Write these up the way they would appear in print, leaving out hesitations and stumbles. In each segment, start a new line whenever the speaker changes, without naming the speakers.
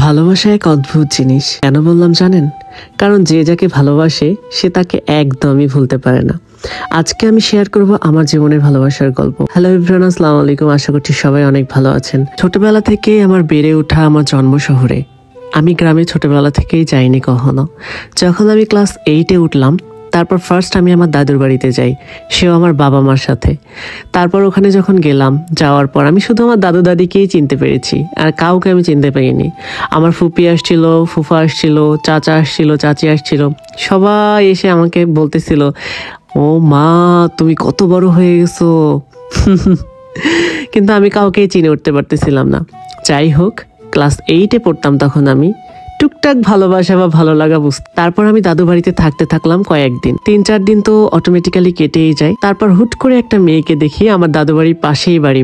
ভালোবাসা এক অদ্ভুত জিনিস। কেন বললাম জানেন? কারণ যে যাকে ভালোবাসে সে তাকে একদমই ভুলতে পারে না। আজকে আমি শেয়ার করব আমার জীবনের ভালোবাসার গল্প। হ্যালো এভরিওয়ান, আসসালামু আলাইকুম। আশা করছি সবাই অনেক ভালো আছেন। ছোটবেলা থেকে আমার বেড়ে ওঠা আমার জন্ম শহরে। আমি গ্রামে ছোটবেলা থেকেই যাইনি কখনো। যখন আমি ক্লাস 8-এ উঠলাম, তারপর ফার্স্ট আমি আমার দাদুর বাড়িতে যাই, সেও আমার বাবা মার সাথে। তারপর ওখানে যখন গেলাম, যাওয়ার পর আমি শুধু আমার দাদু দাদিকেই চিনতে পেরেছি, আর কাউকে আমি চিনতে পারিনি। আমার ফুপি আসছিল, ফুফা আসছিল, চাচা আসছিল, চাচি আসছিল, সবাই এসে আমাকে বলতেছিল, ও মা তুমি কত বড় হয়ে গেছো। কিন্তু আমি কাউকেই চিনে উঠতে পারতেছিলাম না। যাই হোক, ক্লাস 8-এ পড়তাম তখন আমি। টুকটাক ভালোবাসা বা ভালো লাগা বুঝতে। তারপর আমি দাদু বাড়িতে থাকতে থাকলাম কয়েকদিন, 3-4 দিন তো অটোমেটিক্যালি কেটেই যায়। তারপর হুট করে একটা মেয়েকে দেখি, আমার দাদু বাড়ির পাশেই বাড়ি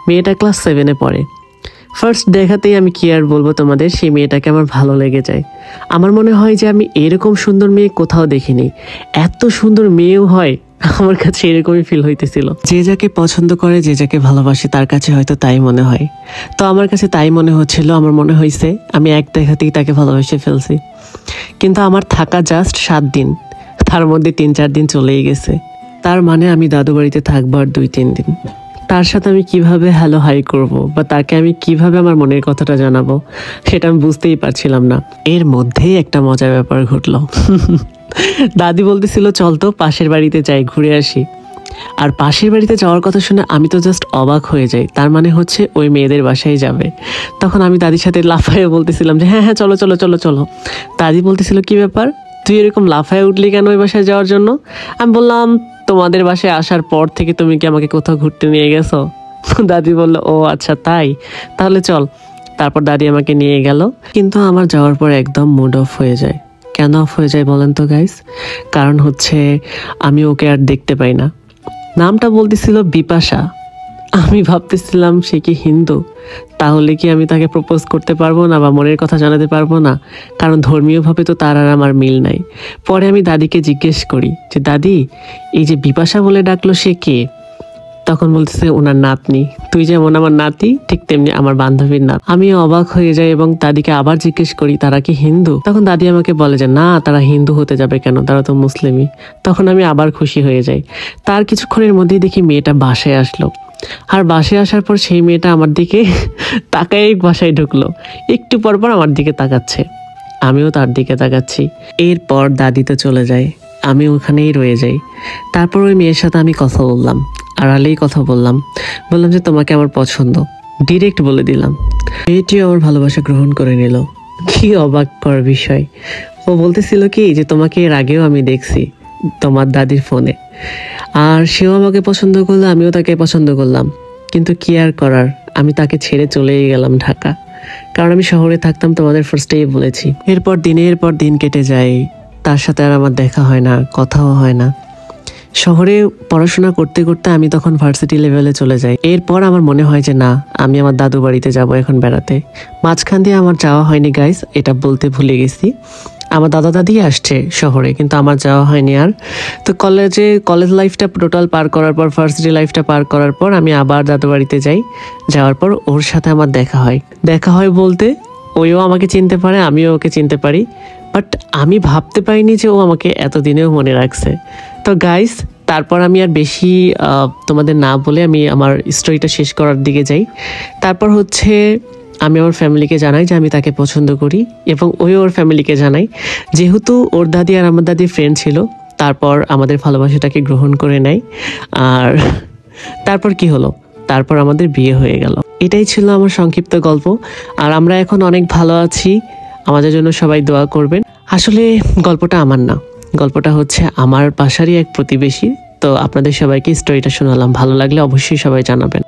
মেয়েটা ক্লাস 7-এ পড়ে। ফার্স্ট দেখাতেই আমি কি আর বলবো তোমাদের, সেই মেয়েটাকে আমার ভালো লেগে যায়। আমার মনে হয় যে আমি এরকম সুন্দর মেয়ে কোথাও দেখিনি। এত সুন্দর মেয়েও হয়, আমার কাছে এরকমই ফিল হইতেছিল। যে যাকে পছন্দ করে, যে যাকে ভালোবাসে, তার কাছে হয়তো তাই মনে হয়। তো আমার কাছে তাই মনে হচ্ছিল। আমার মনে হয়েছে আমি এক দেখাতেই তাকে ভালোবেসে ফেলছি। কিন্তু আমার থাকা জাস্ট 7 দিন, তার মধ্যে 3-4 দিন চলেই গেছে। তার মানে আমি দাদু বাড়িতে থাকবো আর 2-3 দিন। তার সাথে আমি কিভাবে হ্যালো হাই করব, বা তাকে আমি কিভাবে আমার মনের কথাটা জানাবো, সেটা আমি বুঝতেই পারছিলাম না। এর মধ্যেই একটা মজার ব্যাপার ঘটলো। দাদি বলতেছিল চল তো পাশের বাড়িতে যাই, ঘুরে আসি। আর পাশের বাড়িতে যাওয়ার কথা শুনে আমি তো জাস্ট অবাক হয়ে যাই। তার মানে হচ্ছে ওই মেয়েদের বাসায় যাবে। তখন আমি দাদির সাথে লাফাইয়ে বলতেছিলাম যে হ্যাঁ হ্যাঁ চলো চলো চলো চলো। দাদি বলতেছিল কি ব্যাপার, তুই এরকম লাফায় উঠলি কেন ওই বাসায় যাওয়ার জন্য? আমি বললাম তোমাদের বাসায় আসার পর থেকে তুমি কি আমাকে কোথাও ঘুরতে নিয়ে গেছো? দাদি বলল ও আচ্ছা তাই, তাহলে চল। তারপর দাদি আমাকে নিয়ে গেল। কিন্তু আমার যাওয়ার পর একদম মুড অফ হয়ে যায়। কেন অফ হয়ে যায় বলেন তো গাইস? কারণ হচ্ছে আমি ওকে আর দেখতে পাই না। নামটা বলতেছিল বিপাশা। আমি ভাবতেছিলাম সে কি হিন্দু, তাহলে কি আমি তাকে প্রপোজ করতে পারবো না বা মনের কথা জানাতে পারবো না? কারণ ধর্মীয়ভাবে তো তার আর আমার মিল নাই। পরে আমি দাদিকে জিজ্ঞেস করি যে দাদি, এই যে বিপাশা বলে ডাকলো সে কে? তখন বলতেছে ওনার নাতনি। তুই যেমন আমার নাতি, ঠিক তেমনি আমার বান্ধবীর নাত। আমি অবাক হয়ে যাই এবং দাদিকে আবার জিজ্ঞেস করি তারা কি হিন্দু? তখন দাদি আমাকে বলে যে না, তারা হিন্দু হতে যাবে কেন, তারা তো মুসলিমই। তখন আমি আবার খুশি হয়ে যাই। তার কিছুক্ষণের মধ্যেই দেখি মেয়েটা বাসায় আসলো। আর বাসায় আসার পর সেই মেয়েটা আমার দিকে তাকাই বাসায় ঢুকলো। একটু পর পর আমার দিকে তাকাচ্ছে, আমিও তার দিকে তাকাচ্ছি। এরপর দাদি তো চলে যায়, আমি ওখানেই রয়ে যাই। তারপর ওই মেয়ের সাথে আমি কথা বললাম, আড়ালেই কথা বললাম যে তোমাকে আমার পছন্দ, ডিরেক্ট বলে দিলাম। মেয়েটিও আমার ভালোবাসা গ্রহণ করে নিল। কি অবাক করার বিষয়, ও বলতেছিল কি যে তোমাকে এর আগেও আমি দেখছি তোমার দাদির ফোনে। আর সেও আমাকে পছন্দ করলো, আমিও তাকে পছন্দ করলাম। কিন্তু কি আর করার, আমি তাকে ছেড়ে চলেই গেলাম ঢাকা। কারণ আমি শহরে থাকতাম, তোমাদের ফার্স্টেই বলেছি। এরপর দিনের পর দিন কেটে যায়, তার সাথে আর আমার দেখা হয় না, কথাও হয় না। শহরে পড়াশোনা করতে করতে আমি তখন ভার্সিটি লেভেলে চলে যাই। এরপর আমার মনে হয় যে না, আমি আমার দাদু বাড়িতে যাব এখন বেড়াতে। মাঝখান দিয়ে আমার যাওয়া হয়নি গাইস, এটা বলতে ভুলে গেছি। আমার দাদা দাদি আসছে শহরে, কিন্তু আমার যাওয়া হয়নি আর। তো কলেজ লাইফটা টোটাল পার করার পর, ভার্সিটি লাইফটা পার করার পর আমি আবার দাদু বাড়িতে যাই। যাওয়ার পর ওর সাথে আমার দেখা হয় বলতে ওইও আমাকে চিনতে পারে, আমিও ওকে চিনতে পারি। বাট আমি ভাবতে পারিনি যে ও আমাকে এতদিনেও মনে রাখছে। তো গাইস, তারপর আমি আর বেশি তোমাদের না বলে আমি আমার স্টোরিটা শেষ করার দিকে যাই। তারপর হচ্ছে আমি আমার ফ্যামিলিকে জানাই যে আমি তাকে পছন্দ করি, এবং ওর ফ্যামিলিকে জানাই। যেহেতু ওর দাদি আর আমার দাদি ফ্রেন্ড ছিল, তারপর আমাদের ভালোবাসাটাকে গ্রহণ করে নেয়। আর তারপর কি হলো, তারপর আমাদের বিয়ে হয়ে গেল। এটাই ছিল আমার সংক্ষিপ্ত গল্প। আর আমরা এখন অনেক ভালো আছি, আমাদের জন্য সবাই দোয়া করবেন। আসলে গল্পটা আমার না, গল্পটা হচ্ছে আমার বাসারই এক প্রতিবেশী। তো আপনাদের সবাইকে স্টোরিটা শোনালাম, ভালো লাগলে অবশ্যই সবাই জানাবেন।